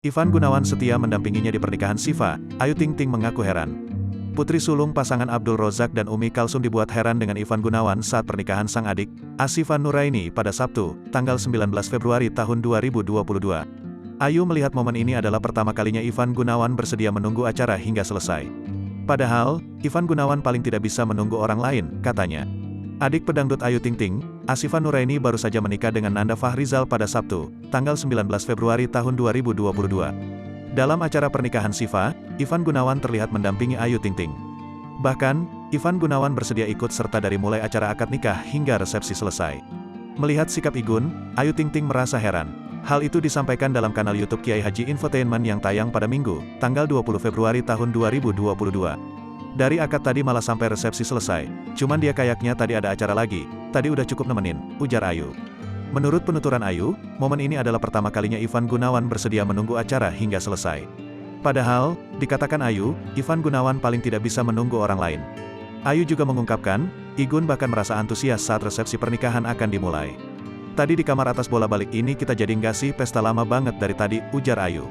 Ivan Gunawan setia mendampinginya di pernikahan Syifa, Ayu Ting Ting mengaku heran. Putri sulung pasangan Abdul Rozak dan Umi Kalsum dibuat heran dengan Ivan Gunawan saat pernikahan sang adik, Asyifa Nuraini pada Sabtu, tanggal 19 Februari tahun 2022. Ayu melihat momen ini adalah pertama kalinya Ivan Gunawan bersedia menunggu acara hingga selesai. Padahal, Ivan Gunawan paling tidak bisa menunggu orang lain, katanya. Adik pedangdut Ayu Ting Ting, Asyifa Nuraini baru saja menikah dengan Nanda Fahrizal pada Sabtu, tanggal 19 Februari tahun 2022. Dalam acara pernikahan Syifa, Ivan Gunawan terlihat mendampingi Ayu Ting Ting. Bahkan, Ivan Gunawan bersedia ikut serta dari mulai acara akad nikah hingga resepsi selesai. Melihat sikap Igun, Ayu Ting Ting merasa heran. Hal itu disampaikan dalam kanal YouTube Kiai Haji Infotainment yang tayang pada Minggu, tanggal 20 Februari tahun 2022. Dari akad tadi malah sampai resepsi selesai, cuman dia kayaknya tadi ada acara lagi, tadi udah cukup nemenin, ujar Ayu. Menurut penuturan Ayu, momen ini adalah pertama kalinya Ivan Gunawan bersedia menunggu acara hingga selesai. Padahal, dikatakan Ayu, Ivan Gunawan paling tidak bisa menunggu orang lain. Ayu juga mengungkapkan, Igun bahkan merasa antusias saat resepsi pernikahan akan dimulai. Tadi di kamar atas bola balik ini kita jadi nggak sih pesta lama banget dari tadi, ujar Ayu.